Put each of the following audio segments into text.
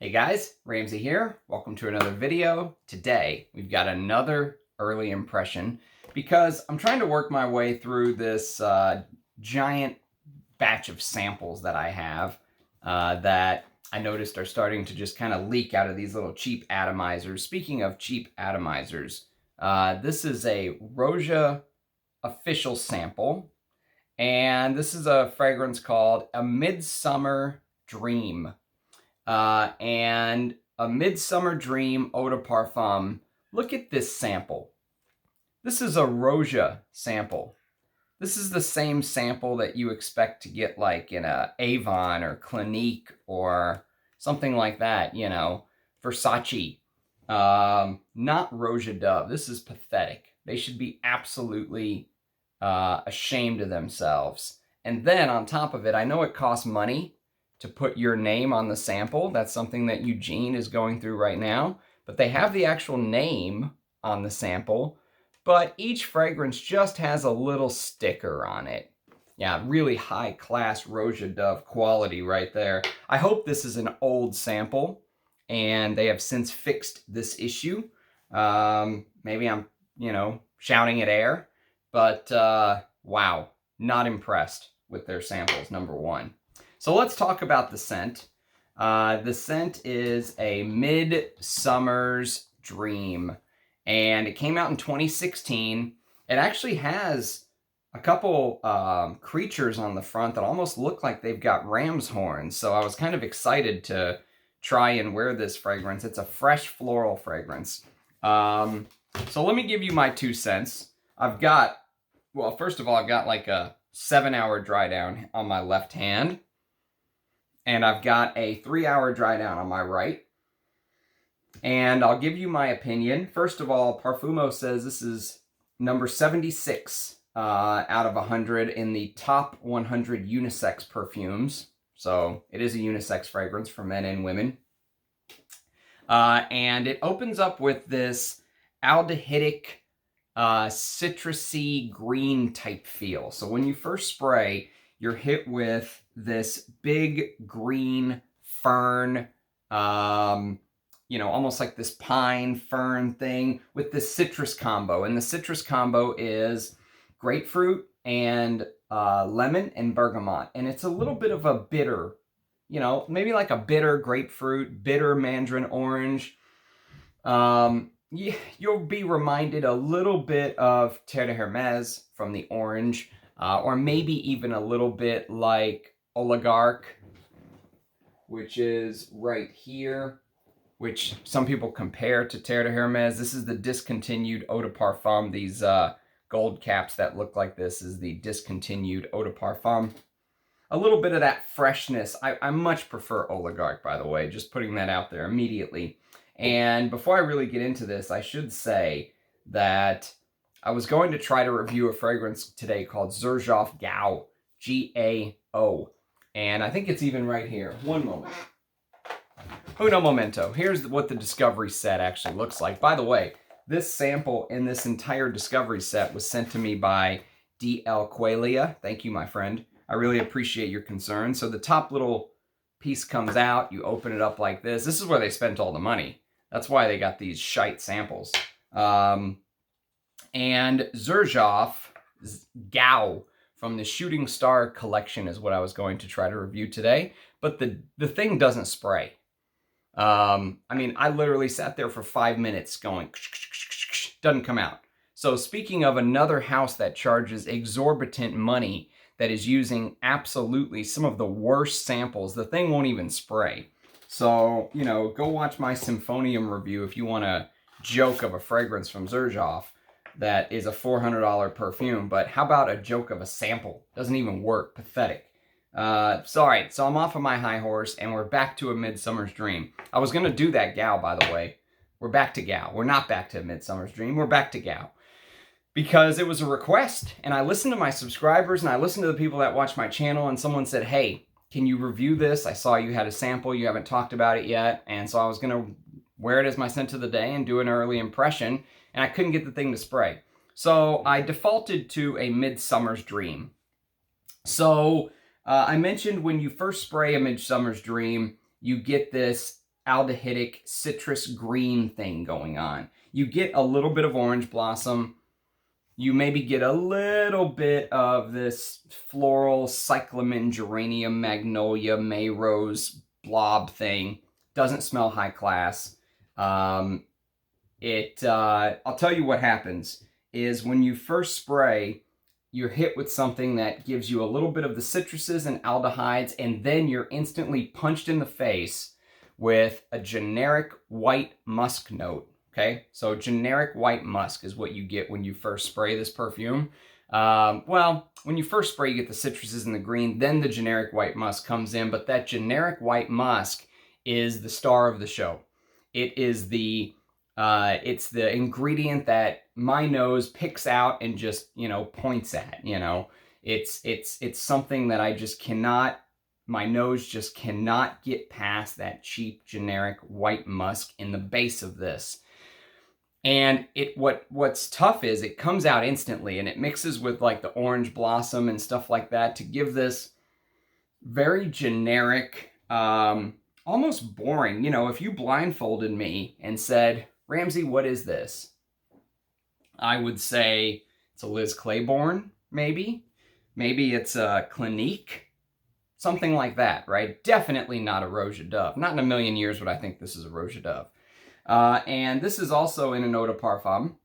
Hey guys, Ramsey here. Welcome to another video. Today, we've got another early impression because I'm trying to work my way through this giant batch of samples that I have that I noticed are starting to just kind of leak out of these little cheap atomizers. Speaking of cheap atomizers, this is a Roja official sample, and this is a fragrance called a Midsummer Dream. And a Midsummer Dream Eau de Parfum. Look at this sample. This is a Roja sample. This is the same sample that you expect to get like in a Avon or Clinique or something like that, you know, Versace. Not Roja Dove. This is pathetic. They should be absolutely ashamed of themselves. And then on top of it, I know it costs money to put your name on the sample. That's something that Eugene is going through right now. But they have the actual name on the sample, but each fragrance just has a little sticker on it. Yeah, really high class Roja Dove quality right there. I hope this is an old sample and they have since fixed this issue. Maybe I'm, shouting at air, but wow, not impressed with their samples, number one. So let's talk about the scent. The scent is a Midsummer's Dream, and it came out in 2016. It actually has a couple creatures on the front that almost look like they've got ram's horns, so I was kind of excited to try and wear this fragrance. It's a fresh floral fragrance. So let me give you my 2 cents. First of all, I've got like a 7-hour dry down on my left hand. And I've got a 3-hour dry down on my right. And I'll give you my opinion. First of all, Parfumo says this is number 76 out of 100 in the top 100 unisex perfumes. So it is a unisex fragrance for men and women. And it opens up with this aldehydic, citrusy green type feel. So when you first spray, you're hit with this big green fern, almost like this pine fern thing with this citrus combo. And the citrus combo is grapefruit and lemon and bergamot. And it's a little bit of a bitter, maybe like a bitter grapefruit, bitter mandarin orange. You'll be reminded a little bit of Terre de Hermes from the orange. Or maybe even a little bit like Oligarch, which is right here, which some people compare to Terre de Hermes. This is the discontinued Eau de Parfum. These gold caps that look like this is the discontinued Eau de Parfum. A little bit of that freshness. I much prefer Oligarch, by the way, just putting that out there immediately. And before I really get into this, I should say that I was going to try to review a fragrance today called Xerjoff Gao, G-A-O. And I think it's even right here. One moment. Uno momento. Here's what the Discovery set actually looks like. By the way, this sample in this entire Discovery set was sent to me by D.L. Qualia. Thank you, my friend. I really appreciate your concern. So the top little piece comes out. You open it up like this. This is where they spent all the money. That's why they got these shite samples. And Xerjoff Gao from the Shooting Star collection is what I was going to try to review today. But the thing doesn't spray. I literally sat there for 5 minutes going, doesn't come out. So speaking of another house that charges exorbitant money that is using absolutely some of the worst samples, the thing won't even spray. So, go watch my Symphonium review if you want a joke of a fragrance from Xerjoff that is a $400 perfume, but how about a joke of a sample? Doesn't even work. Pathetic. Sorry, so I'm off of my high horse, and we're back to a Midsummer's Dream. I was going to do that Gao, by the way. We're back to Gao. We're not back to Midsummer's Dream. We're back to Gao. Because it was a request, and I listened to my subscribers, and I listened to the people that watch my channel, and someone said, hey, can you review this? I saw you had a sample. You haven't talked about it yet. And so I was going to wear it as my scent of the day and do an early impression, and I couldn't get the thing to spray. So I defaulted to a Midsummer's Dream. So I mentioned when you first spray a Midsummer's Dream, you get this aldehydic citrus green thing going on. You get a little bit of orange blossom. You maybe get a little bit of this floral cyclamen, geranium, magnolia, May rose blob thing. Doesn't smell high class. I'll tell you what happens is when you first spray, you're hit with something that gives you a little bit of the citruses and aldehydes, and then you're instantly punched in the face with a generic white musk note. Okay, so generic white musk is what you get when you first spray this perfume. Well, when you first spray, you get the citruses and the green, then the generic white musk comes in, but that generic white musk is the star of the show. It is it's the ingredient that my nose picks out and just, points at, It's something that I just cannot, my nose just cannot get past that cheap generic white musk in the base of this. And what's tough is it comes out instantly and it mixes with like the orange blossom and stuff like that to give this very generic, almost boring. If you blindfolded me and said, Ramsey, what is this? I would say it's a Liz Claiborne, maybe. Maybe it's a Clinique. Something like that, right? Definitely not a Roja Dove. Not in a million years would I think this is a Roja Dove. And this is also in an eau de parfum.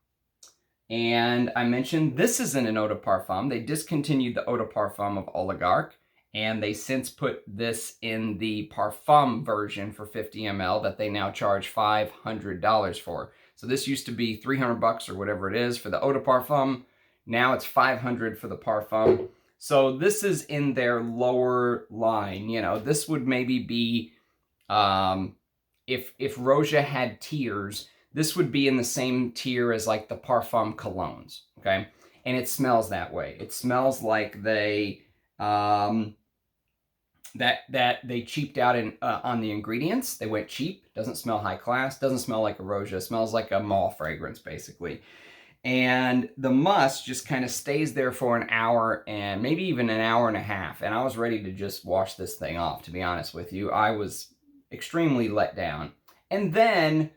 And I mentioned this is in an eau de parfum. They discontinued the eau de parfum of Oligarch, and they since put this in the parfum version for 50 ml that they now charge $500 for. So this used to be $300 or whatever it is for the eau de parfum. Now it's $500 for the parfum. So this is in their lower line. This would maybe be, if Roja had tiers, this would be in the same tier as like the parfum colognes, okay? And it smells that way. It smells like they that they cheaped out on the ingredients. They went cheap. Doesn't smell high class. Doesn't smell like a Roja. It smells like a mall fragrance basically. And the musk just kind of stays there for an hour and maybe even an hour and a half. And I was ready to just wash this thing off, to be honest with you. I was extremely let down. And then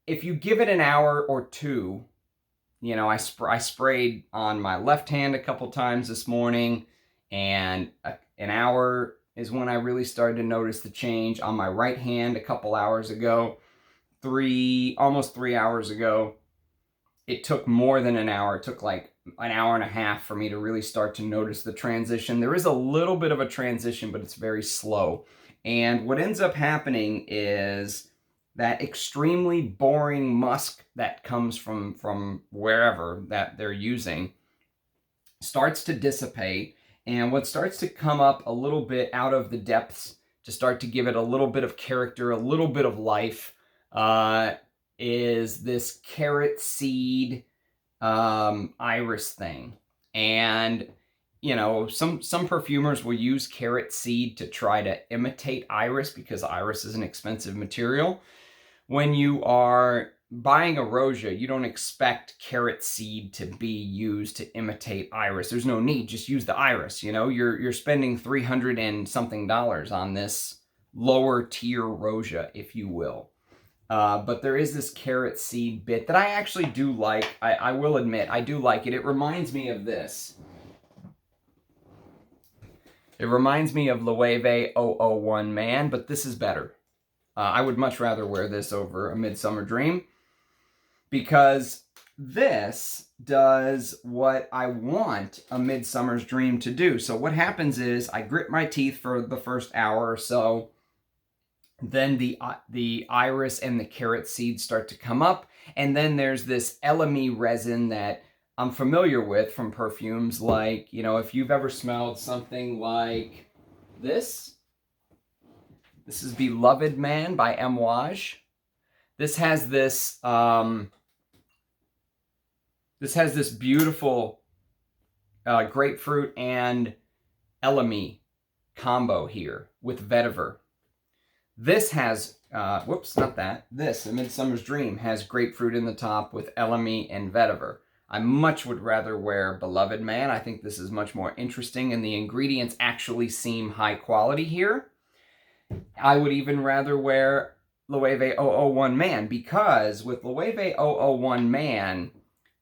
if you give it an hour or two, I sprayed on my left hand a couple times this morning, and an hour is when I really started to notice the change. On my right hand a couple hours ago, almost 3 hours ago. It took more than an hour. It took like an hour and a half for me to really start to notice the transition. There is a little bit of a transition, but it's very slow. And what ends up happening is that extremely boring musk that comes from wherever that they're using starts to dissipate. And what starts to come up a little bit out of the depths to start to give it a little bit of character, a little bit of life, is this carrot seed iris thing. And some perfumers will use carrot seed to try to imitate iris because iris is an expensive material. When you are buying a Roja, you don't expect carrot seed to be used to imitate iris. There's no need. Just use the iris. You're spending $300 and something on this lower tier Roja, if you will. But there is this carrot seed bit that I actually do like. I will admit, I do like it. It reminds me of this. It reminds me of Loewe 001 Man, but this is better. I would much rather wear this over a Midsummer Dream because this does what I want a Midsummer's Dream to do. So what happens is I grit my teeth for the first hour or so. Then the iris and the carrot seeds start to come up. And then there's this LME resin that I'm familiar with from perfumes like, if you've ever smelled something like this. This is Beloved Man by Amouage. This has this beautiful grapefruit and LME combo here with vetiver. This has, the Midsummer's Dream has grapefruit in the top with LME and vetiver. I much would rather wear Beloved Man. I think this is much more interesting and the ingredients actually seem high quality here. I would even rather wear Loewe 001 Man, because with Loewe 001 Man,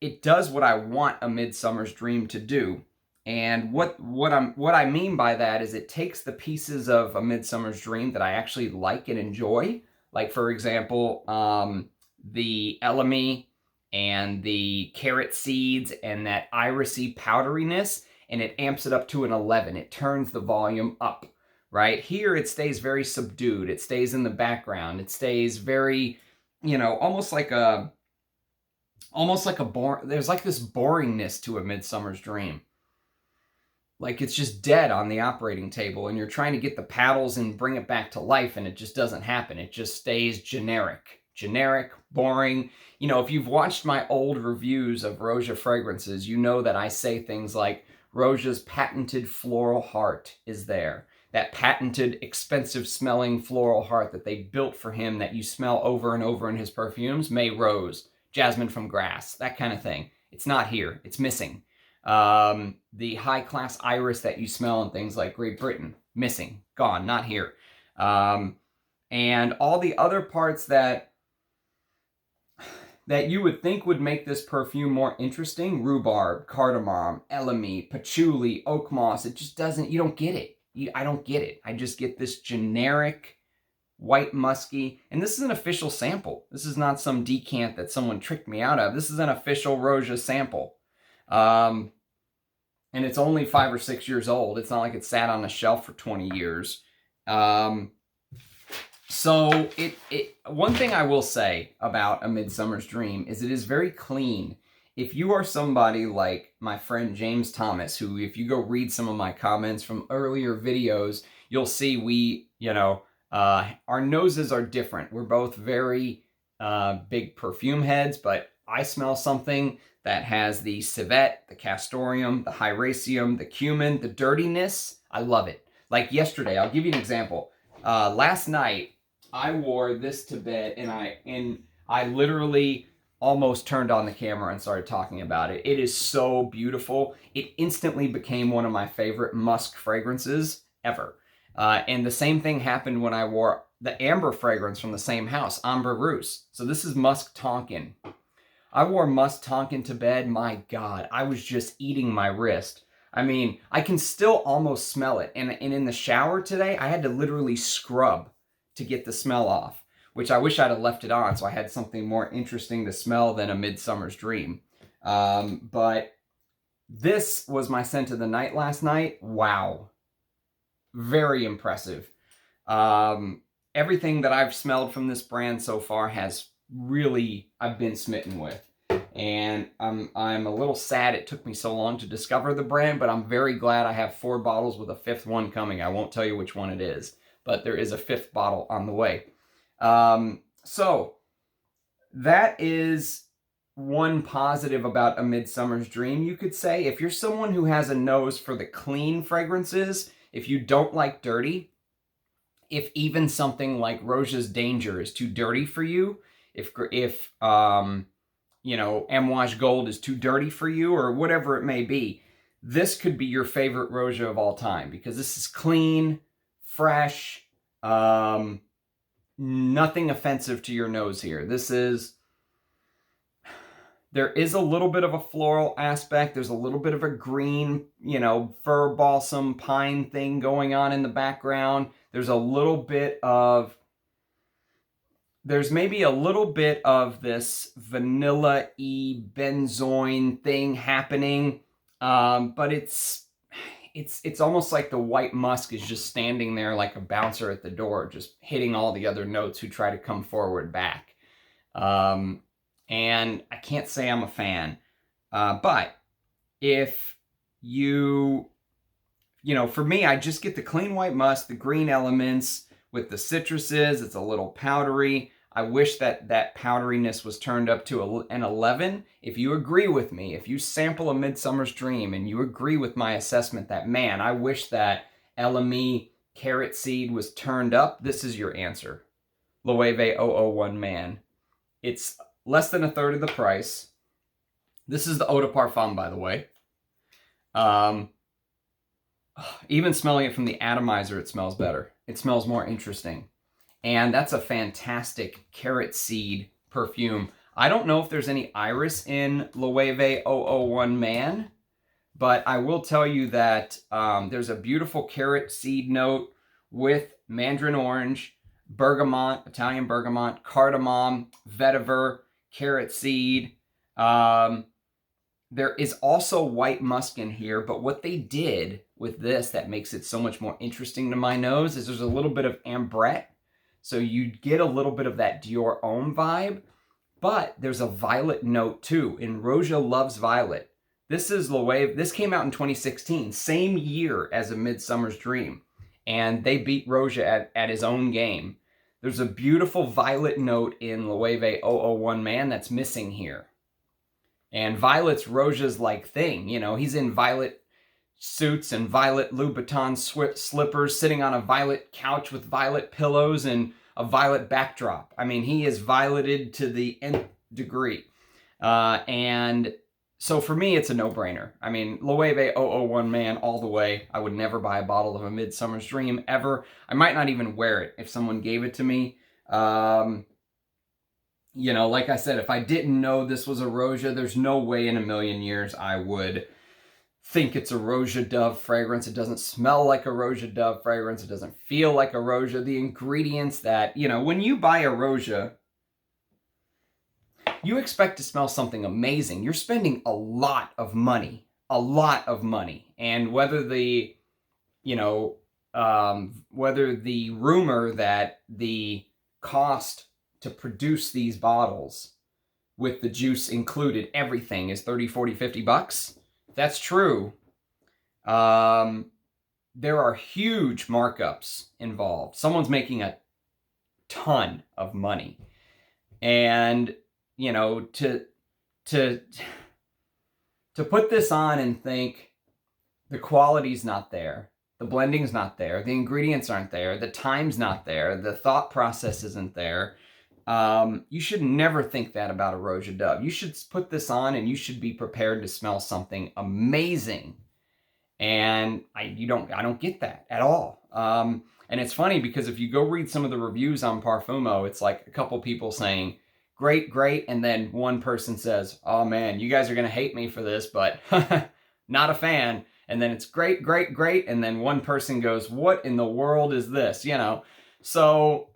it does what I want a Midsummer's Dream to do. And what I mean by that is it takes the pieces of a Midsummer's Dream that I actually like and enjoy, like for example, the elemi and the carrot seeds and that irisy powderiness, and it amps it up to an 11. It turns the volume up, right? Here it stays very subdued. It stays in the background. It stays very, you know, almost like a there's like this boringness to a Midsummer's Dream. Like it's just dead on the operating table and you're trying to get the paddles and bring it back to life and it just doesn't happen. It just stays generic, boring. You know, if you've watched my old reviews of Roja fragrances, you know that I say things like Roja's patented floral heart is there. That patented expensive smelling floral heart that they built for him that you smell over and over in his perfumes, May Rose, Jasmine from Grass, that kind of thing. It's not here. It's missing. The high-class iris that you smell in things like Great Britain, missing, gone, not here. And all the other parts that you would think would make this perfume more interesting, rhubarb, cardamom, elemi, patchouli, oak moss, it just doesn't, you don't get it. I don't get it. I just get this generic white musky, and this is an official sample. This is not some decant that someone tricked me out of. This is an official Roja sample. And it's only 5 or 6 years old. It's not like it sat on a shelf for 20 years. So one thing I will say about A Midsummer's Dream is it is very clean. If you are somebody like my friend James Thomas, who if you go read some of my comments from earlier videos, you'll see we, you know, our noses are different. We're both very big perfume heads, but I smell something that has the civet, the castoreum, the hyraceum, the cumin, the dirtiness. I love it. Like yesterday, I'll give you an example. Last night, I wore this to bed, and I literally almost turned on the camera and started talking about it. It is so beautiful. It instantly became one of my favorite musk fragrances ever. And the same thing happened when I wore the amber fragrance from the same house, Amber Rousse. So this is Musk Tonkin. I wore Musk Tonkin to bed. My God, I was just eating my wrist. I mean, I can still almost smell it. And in the shower today, I had to literally scrub to get the smell off, which I wish I'd have left it on so I had something more interesting to smell than A Midsummer's Dream. But this was my scent of the night last night. Wow. Very impressive. Everything that I've smelled from this brand so far has really, I've been smitten with. And I'm a little sad it took me so long to discover the brand, but I'm very glad I have 4 bottles with a 5th one coming. I won't tell you which one it is, but there is a 5th bottle on the way. So that is one positive about A Midsummer's Dream, you could say. If you're someone who has a nose for the clean fragrances, if you don't like dirty, if even something like Roja's Danger is too dirty for you, if you know, Amouage Gold is too dirty for you, or whatever it may be, this could be your favorite Roja of all time, because this is clean, fresh, nothing offensive to your nose here. There is a little bit of a floral aspect. There's a little bit of a green, you know, fir balsam pine thing going on in the background. There's maybe a little bit of this vanilla-y benzoin thing happening, but it's almost like the white musk is just standing there like a bouncer at the door, just hitting all the other notes who try to come forward back. And I can't say I'm a fan, but if you know, for me, I just get the clean white musk, the green elements, with the citruses. It's a little powdery. I wish that powderiness was turned up to an 11. If you agree with me, if you sample A Midsummer's Dream and you agree with my assessment that, man, I wish that elemi carrot seed was turned up, this is your answer. Loewe 001 Man. It's less than 1/3 of the price. This is the eau de parfum, by the way. Even smelling it from the atomizer, it smells better. It smells more interesting. And that's a fantastic carrot seed perfume. I don't know if there's any iris in Loewe 001 Man, but I will tell you that there's a beautiful carrot seed note with mandarin orange, bergamot, Italian bergamot, cardamom, vetiver, carrot seed. There is also white musk in here, but what they did with this that makes it so much more interesting to my nose is there's a little bit of ambrette. So you get a little bit of that Dior Homme vibe, but there's a violet note too. And Roja loves violet. This is Loewe. This came out in 2016, same year as A Midsummer's Dream. And they beat Roja at his own game. There's a beautiful violet note in Loewe 001 Man that's missing here. And violet's Roja's like thing. You know, he's in violet suits and violet Louboutin slippers, sitting on a violet couch with violet pillows and a violet backdrop. I mean, he is violeted to the nth degree. And so for me, it's a no-brainer. I mean, Loewe 001 Man all the way. I would never buy a bottle of A Midsummer's Dream ever. I might not even wear it if someone gave it to me. You know, like I said, if I didn't know this was a Roja, there's no way in a million years I would think it's a Roja Dove fragrance. It doesn't smell like a Roja Dove fragrance. It doesn't feel like a Roja. The ingredients that, you know, when you buy a Roja, you expect to smell something amazing. You're spending a lot of money. And whether the, you know, whether the rumor that the cost to produce these bottles with the juice included, everything is 30, 40, 50 bucks. That's true. There are huge markups involved. Someone's making a ton of money. And, you know, to put this on and think the quality's not there, the blending's not there, the ingredients aren't there, the time's not there, the thought process isn't there, you should never think that about a Roja Dove. You should put this on and you should be prepared to smell something amazing. And I don't get that at all. And it's funny because if you go read some of the reviews on Parfumo, it's like a couple people saying, great, great. And then one person says, oh man, you guys are going to hate me for this, but not a fan. And then it's great, great, great. And then one person goes, what in the world is this? You know, so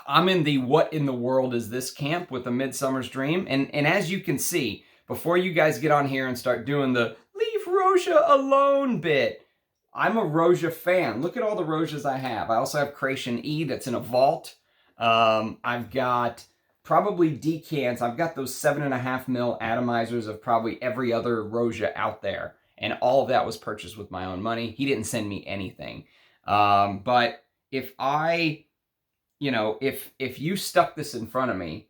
I'm in the what in the world is this camp with A Midsummer's Dream. And as you can see, before you guys get on here and start doing the leave Roja alone bit, I'm a Roja fan. Look at all the Rojas I have. I also have Creation E that's in a vault. I've got probably decants. I've got those 7.5 mil atomizers of probably every other Roja out there. And all of that was purchased with my own money. He didn't send me anything. But if I... You know, if you stuck this in front of me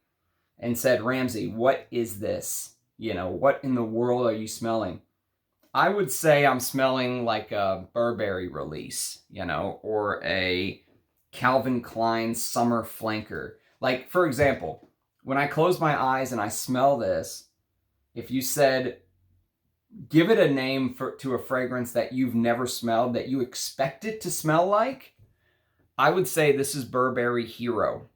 and said, Ramsey, what is this? You know, what in the world are you smelling? I would say I'm smelling like a Burberry release, you know, or a Calvin Klein summer flanker. Like, for example, when I close my eyes and I smell this, if you said, give it a name to a fragrance that you've never smelled, that you expect it to smell like, I would say this is Burberry Hero.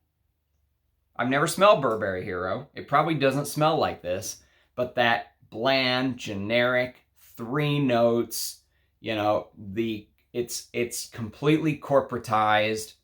I've never smelled Burberry Hero. It probably doesn't smell like this, but that bland, generic, 3 notes, you know, it's completely corporatized.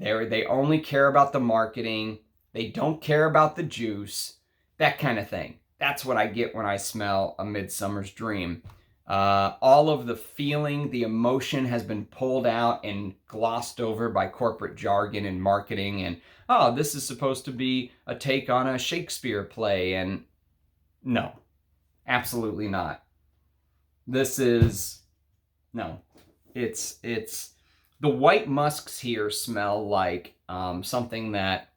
They only care about the marketing. They don't care about the juice, that kind of thing. That's what I get when I smell A Midsummer's Dream. All of the feeling, the emotion has been pulled out and glossed over by corporate jargon and marketing. And, oh, this is supposed to be a take on a Shakespeare play. And no, absolutely not. This is, no, it's, the white musks here smell like something that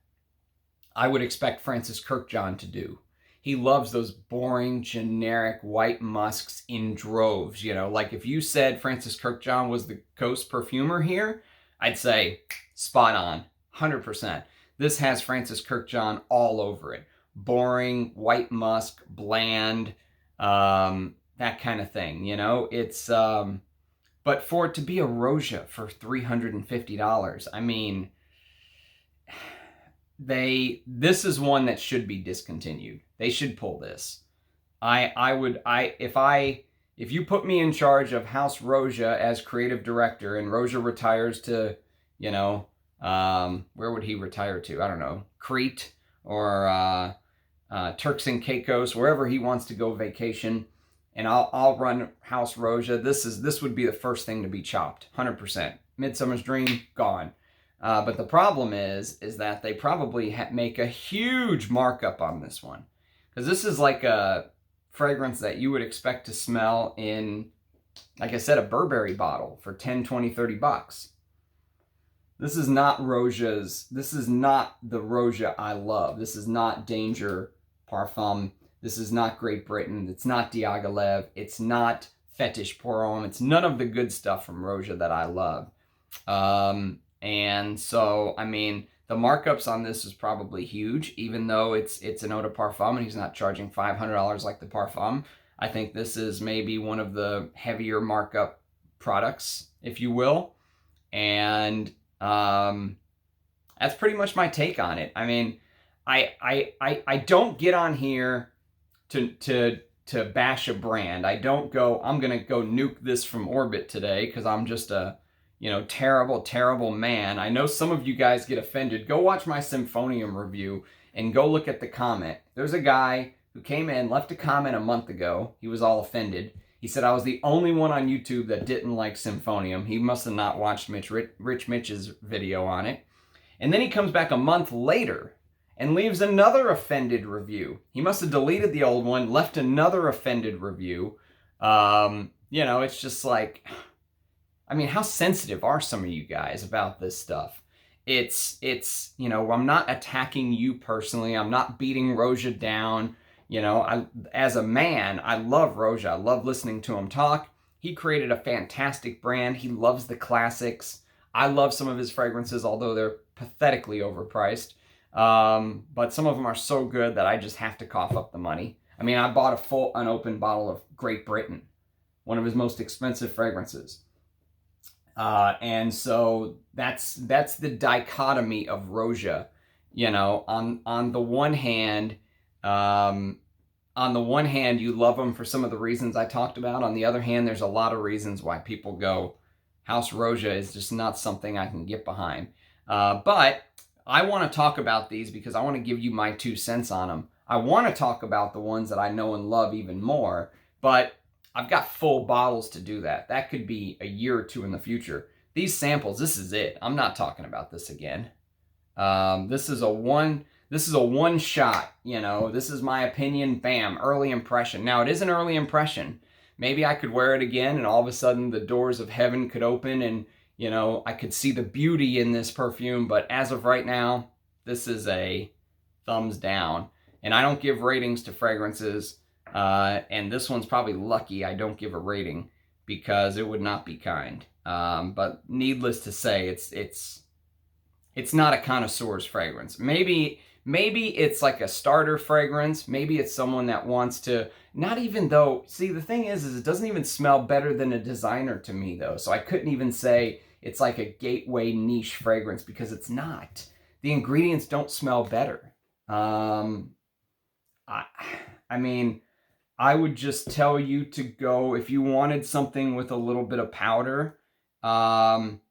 I would expect Francis Kirkjohn to do. He loves those boring, generic white musks in droves. You know, like if you said Francis Kirkjohn was the ghost perfumer here, I'd say spot on, 100%. This has Francis Kirkjohn all over it. Boring, white musk, bland, that kind of thing, you know? It's, but for it to be a Roja for $350, I mean, this is one that should be discontinued. They should pull this. If you put me in charge of House Roja as creative director and Roja retires to, you know, where would he retire to? I don't know, Crete or Turks and Caicos, wherever he wants to go vacation, and I'll run House Roja. This would be the first thing to be chopped, 100%. Midsummer's Dream gone. But the problem is that they probably make a huge markup on this one, because this is like a fragrance that you would expect to smell in, like I said, a Burberry bottle for 10, 20, 30 bucks. This is not Roja's. This is not the Roja I love. This is not Danger Parfum. This is not Great Britain. It's not Diaghilev. It's not Fetish Pour Homme. It's none of the good stuff from Roja that I love. And so, I mean, the markups on this is probably huge, even though it's an eau de parfum and he's not charging $500 like the Parfum. I think this is maybe one of the heavier markup products, if you will. And that's pretty much my take on it. I mean, I don't get on here to bash a brand. I don't go, I'm going to go nuke this from orbit today because I'm just a, you know, terrible, terrible man. I know some of you guys get offended. Go watch my Symphonium review and go look at the comment. There's a guy who came in, left a comment a month ago. He was all offended. He said I was the only one on YouTube that didn't like Symphonium. He must have not watched Rich Mitch's video on it. And then he comes back a month later and leaves another offended review. He must have deleted the old one, left another offended review. You know, it's just like, I mean, how sensitive are some of you guys about this stuff? It's you know, I'm not attacking you personally. I'm not beating Roja down. You know, as a man, I love Roja. I love listening to him talk. He created a fantastic brand. He loves the classics. I love some of his fragrances, although they're pathetically overpriced. But some of them are so good that I just have to cough up the money. I mean, I bought a full unopened bottle of Great Britain, one of his most expensive fragrances. And so that's the dichotomy of Roja. You know, on the one hand, you love them for some of the reasons I talked about. On the other hand, there's a lot of reasons why people go, House Roja is just not something I can get behind. But I want to talk about these because I want to give you my 2 cents on them. I want to talk about the ones that I know and love even more, but I've got full bottles to do that. That could be a year or 2 in the future. These samples, this is it. I'm not talking about this again. This is a one shot, you know. This is my opinion. Bam, early impression. Now, it is an early impression. Maybe I could wear it again and all of a sudden the doors of heaven could open and, you know, I could see the beauty in this perfume. But as of right now, this is a thumbs down. And I don't give ratings to fragrances. And this one's probably lucky I don't give a rating because it would not be kind. But needless to say, it's not a connoisseur's fragrance. Maybe it's like a starter fragrance. Maybe it's someone that wants to, not even though, see, the thing is it doesn't even smell better than a designer to me though. So I couldn't even say it's like a gateway niche fragrance because it's not. The ingredients don't smell better. I mean, I would just tell you to go, if you wanted something with a little bit of powder, and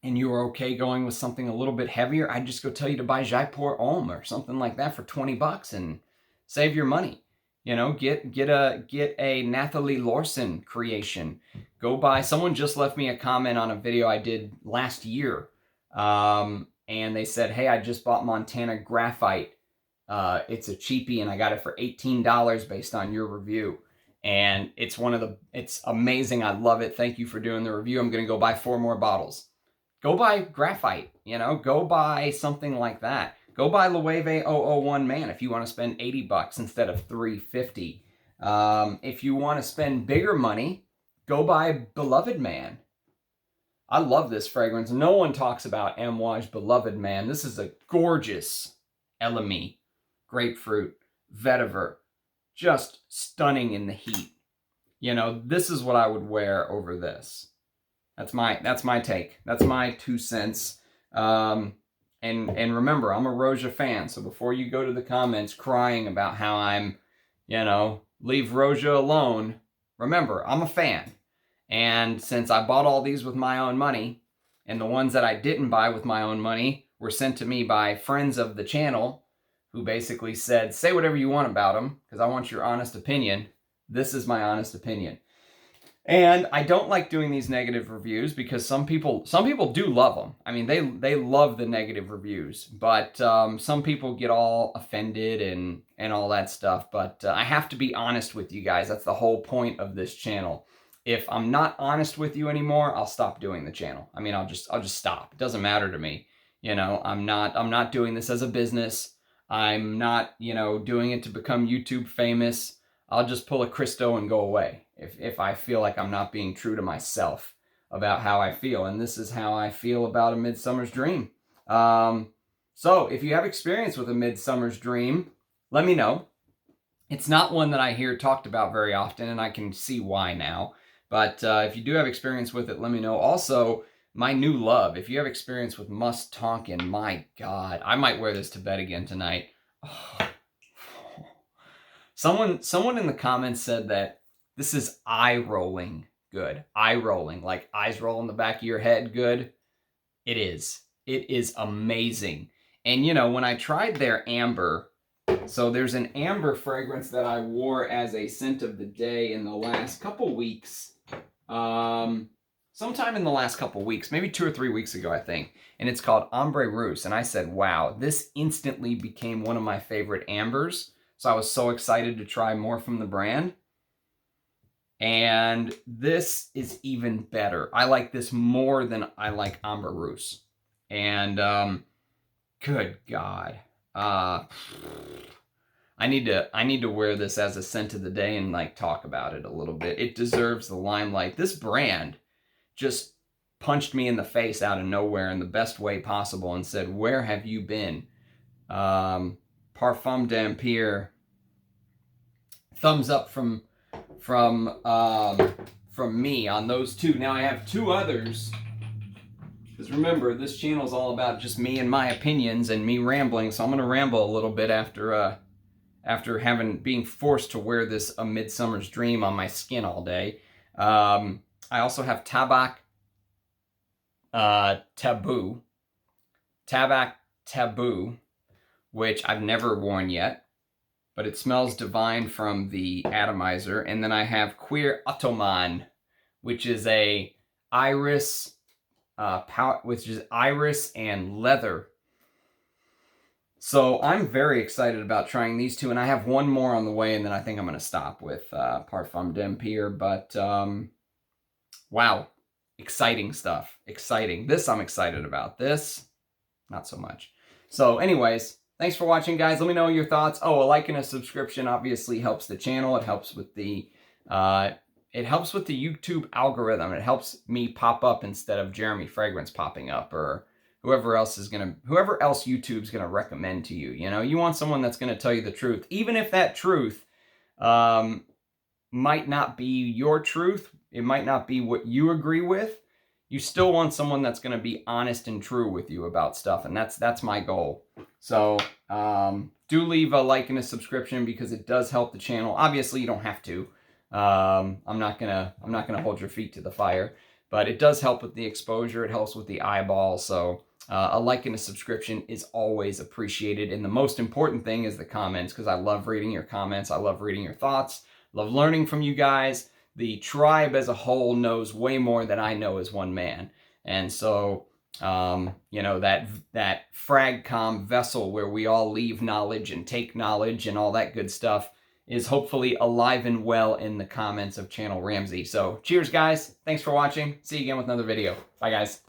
you were okay going with something a little bit heavier, I'd just go tell you to buy Jaipur Homme or something like that for 20 bucks and save your money. You know, get a Nathalie Lorson creation. Go buy, someone just left me a comment on a video I did last year. And they said, hey, I just bought Montana Graphite. It's a cheapie and I got it for $18 based on your review. And it's it's amazing. I love it. Thank you for doing the review. I'm going to go buy 4 more bottles. Go buy Graphite, you know, go buy something like that. Go buy Loewe 001 Man if you want to spend 80 bucks instead of $350. If you want to spend bigger money, go buy Beloved Man. I love this fragrance. No one talks about Amouage Beloved Man. This is a gorgeous Elemi, grapefruit, vetiver, just stunning in the heat. You know, this is what I would wear over this. That's my take. That's my 2 cents. And remember, I'm a Roja fan, so before you go to the comments crying about how I'm, leave Roja alone, remember, I'm a fan. And since I bought all these with my own money, and the ones that I didn't buy with my own money were sent to me by friends of the channel who basically said, say whatever you want about them, because I want your honest opinion. This is my honest opinion. And I don't like doing these negative reviews because some people do love them. I mean, they love the negative reviews, but some people get all offended and all that stuff. But I have to be honest with you guys. That's the whole point of this channel. If I'm not honest with you anymore, I'll stop doing the channel. I mean, I'll just stop. It doesn't matter to me. I'm not doing this as a business. I'm not, doing it to become YouTube famous. I'll just pull a Christo and go away if I feel like I'm not being true to myself about how I feel. And this is how I feel about A Midsummer's Dream. So if you have experience with A Midsummer's Dream, let me know. It's not one that I hear talked about very often, and I can see why now. But if you do have experience with it, let me know. Also, my new love. If you have experience with Must Tonkin, my God, I might wear this to bed again tonight. Oh. Someone in the comments said that this is eye-rolling good. Eye-rolling, like eyes roll in the back of your head good. It is. It is amazing. And, when I tried their amber, so there's an amber fragrance that I wore as a scent of the day in the last couple weeks. Sometime in the last couple weeks, maybe 2 or 3 weeks ago, I think. And it's called Ombre Rousse. And I said, wow, this instantly became one of my favorite ambers. So I was so excited to try more from the brand. And this is even better. I like this more than I like Ombre Rousse. And good God. I need to wear this as a scent of the day and talk about it a little bit. It deserves the limelight. This brand just punched me in the face out of nowhere in the best way possible and said, where have you been? Parfum d'Empire. Thumbs up from me on those two. Now I have 2 others. Because remember, this channel is all about just me and my opinions and me rambling. So I'm going to ramble a little bit after being forced to wear this A Midsummer's Dream on my skin all day. I also have Tabac Taboo, which I've never worn yet, but it smells divine from the atomizer. And then I have Queer Ottoman, which is a iris, which is iris and leather. So I'm very excited about trying these 2, and I have one more on the way, and then I think I'm going to stop with Parfum d'Empire. But wow, exciting stuff. Exciting. This I'm excited about. This, not so much. So anyways, thanks for watching, guys. Let me know your thoughts. Oh, a like and a subscription obviously helps the channel. It helps with the YouTube algorithm. It helps me pop up instead of Jeremy Fragrance popping up, or whoever else YouTube's gonna recommend to you. You want someone that's gonna tell you the truth, even if that truth might not be your truth. It might not be what you agree with. You still want someone that's gonna be honest and true with you about stuff, and that's my goal. So do leave a like and a subscription because it does help the channel. Obviously, you don't have to. I'm not gonna hold your feet to the fire, but it does help with the exposure. It helps with the eyeball. So a like and a subscription is always appreciated. And the most important thing is the comments, because I love reading your comments. I love reading your thoughts. Love learning from you guys. The tribe as a whole knows way more than I know as one man. And so, that fragcom vessel where we all leave knowledge and take knowledge and all that good stuff is hopefully alive and well in the comments of Channel Ramsey. So cheers, guys. Thanks for watching. See you again with another video. Bye, guys.